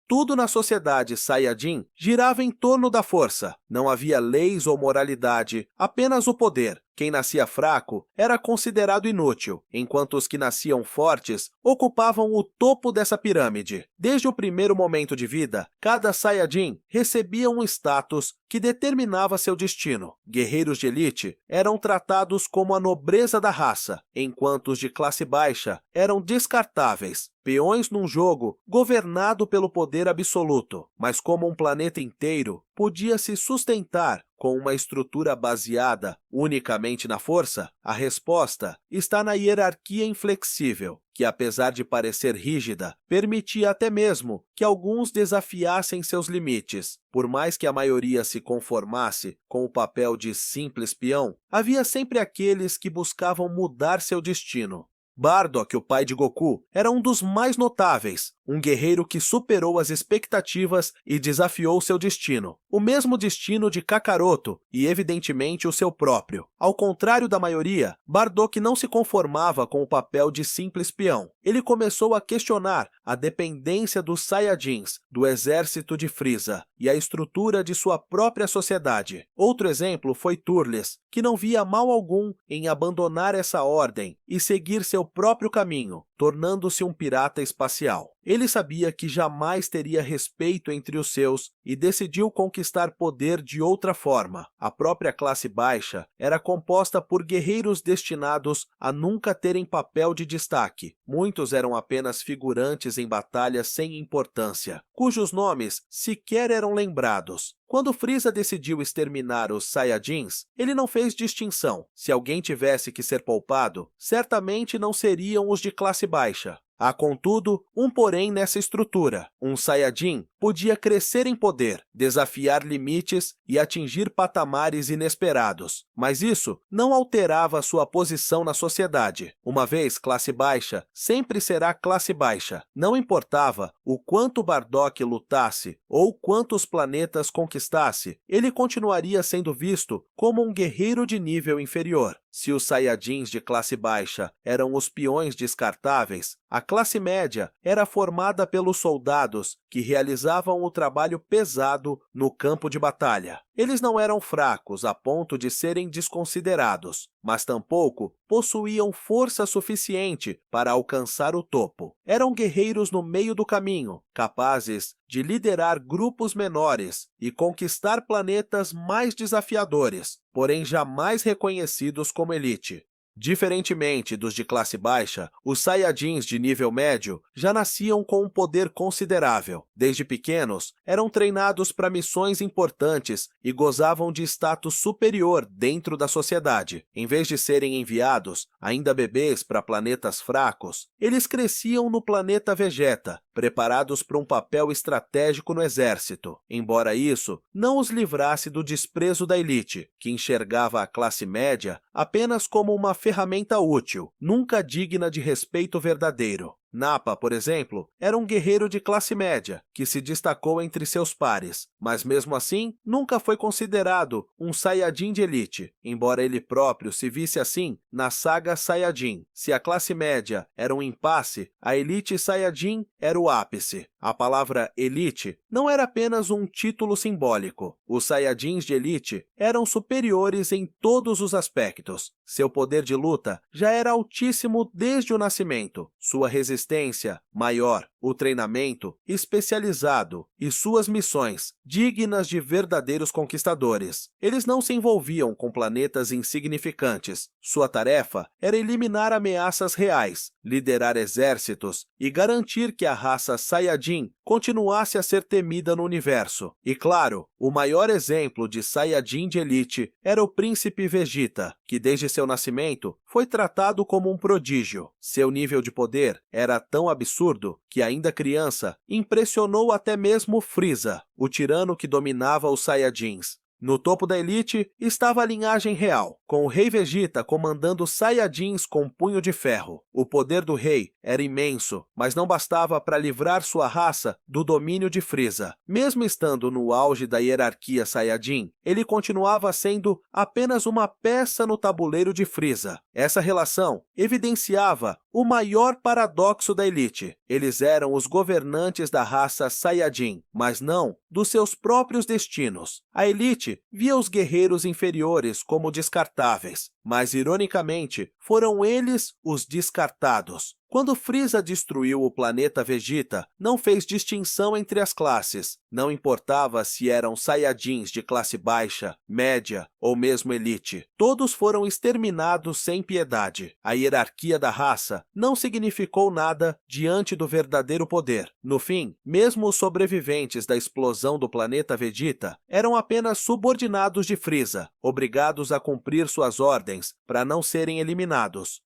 Tudo na sociedade Saiyajin girava em torno da força. Não havia leis ou moralidade, apenas o poder. Quem nascia fraco era considerado inútil, enquanto os que nasciam fortes ocupavam o topo dessa pirâmide. Desde o primeiro momento de vida, cada Saiyajin recebia um status que determinava seu destino. Guerreiros de elite eram tratados como a nobreza da raça, enquanto os de classe baixa eram descartáveis, peões num jogo governado pelo poder absoluto. Mas como um planeta inteiro podia se sustentar com uma estrutura baseada unicamente na força, a resposta está na hierarquia inflexível, que apesar de parecer rígida, permitia até mesmo que alguns desafiassem seus limites. Por mais que a maioria se conformasse com o papel de simples peão, havia sempre aqueles que buscavam mudar seu destino. Bardock, o pai de Goku, era um dos mais notáveis, um guerreiro que superou as expectativas e desafiou seu destino. O mesmo destino de Kakaroto e, evidentemente, o seu próprio. Ao contrário da maioria, Bardock não se conformava com o papel de simples peão. Ele começou a questionar a dependência dos Saiyajins, do exército de Frieza e a estrutura de sua própria sociedade. Outro exemplo foi Turles, que não via mal algum em abandonar essa ordem e seguir seu próprio caminho, tornando-se um pirata espacial. Ele sabia que jamais teria respeito entre os seus e decidiu conquistar poder de outra forma. A própria classe baixa era composta por guerreiros destinados a nunca terem papel de destaque. Muitos eram apenas figurantes em batalhas sem importância, cujos nomes sequer eram lembrados. Quando Frieza decidiu exterminar os Saiyajins, ele não fez distinção. Se alguém tivesse que ser poupado, certamente não seriam os de classe baixa. Há, contudo, um porém nessa estrutura. Um Saiyajin podia crescer em poder, desafiar limites e atingir patamares inesperados. Mas isso não alterava sua posição na sociedade. Uma vez classe baixa, sempre será classe baixa. Não importava o quanto Bardock lutasse ou quantos planetas conquistasse, ele continuaria sendo visto como um guerreiro de nível inferior. Se os Saiyajins de classe baixa eram os peões descartáveis, a classe média era formada pelos soldados que realizavam o trabalho pesado no campo de batalha. Eles não eram fracos a ponto de serem desconsiderados, mas tampouco possuíam força suficiente para alcançar o topo. Eram guerreiros no meio do caminho, capazes de liderar grupos menores e conquistar planetas mais desafiadores, porém jamais reconhecidos como elite. Diferentemente dos de classe baixa, os Saiyajins de nível médio já nasciam com um poder considerável. Desde pequenos, eram treinados para missões importantes e gozavam de status superior dentro da sociedade. Em vez de serem enviados, ainda bebês, para planetas fracos, eles cresciam no planeta Vegeta, preparados para um papel estratégico no exército. Embora isso não os livrasse do desprezo da elite, que enxergava a classe média apenas como uma ferramenta útil, nunca digna de respeito verdadeiro. Nappa, por exemplo, era um guerreiro de classe média, que se destacou entre seus pares, mas mesmo assim nunca foi considerado um Saiyajin de elite, embora ele próprio se visse assim na saga Saiyajin. Se a classe média era um impasse, a elite Saiyajin era o ápice. A palavra elite não era apenas um título simbólico. Os Saiyajins de elite eram superiores em todos os aspectos. Seu poder de luta já era altíssimo desde o nascimento, sua resistência maior, o treinamento especializado e suas missões dignas de verdadeiros conquistadores. Eles não se envolviam com planetas insignificantes. Sua tarefa era eliminar ameaças reais, liderar exércitos e garantir que a raça Saiyajin continuasse a ser temida no universo. E claro, o maior exemplo de Saiyajin de elite era o príncipe Vegeta, que desde seu nascimento foi tratado como um prodígio. Seu nível de poder era tão absurdo que, ainda criança, impressionou até mesmo Frieza, o tirano que dominava os Saiyajins. No topo da elite estava a linhagem real, com o rei Vegeta comandando os Saiyajins com punho de ferro. O poder do rei era imenso, mas não bastava para livrar sua raça do domínio de Frieza. Mesmo estando no auge da hierarquia Saiyajin, ele continuava sendo apenas uma peça no tabuleiro de Frieza. Essa relação evidenciava o maior paradoxo da elite. Eles eram os governantes da raça Saiyajin, mas não dos seus próprios destinos. A elite via os guerreiros inferiores como descartáveis, mas, ironicamente, foram eles os descartados. Quando Frieza destruiu o planeta Vegeta, não fez distinção entre as classes. Não importava se eram Saiyajins de classe baixa, média ou mesmo elite. Todos foram exterminados sem piedade. A hierarquia da raça não significou nada diante do verdadeiro poder. No fim, mesmo os sobreviventes da explosão do planeta Vegeta eram apenas subordinados de Frieza, obrigados a cumprir suas ordens para não serem eliminados.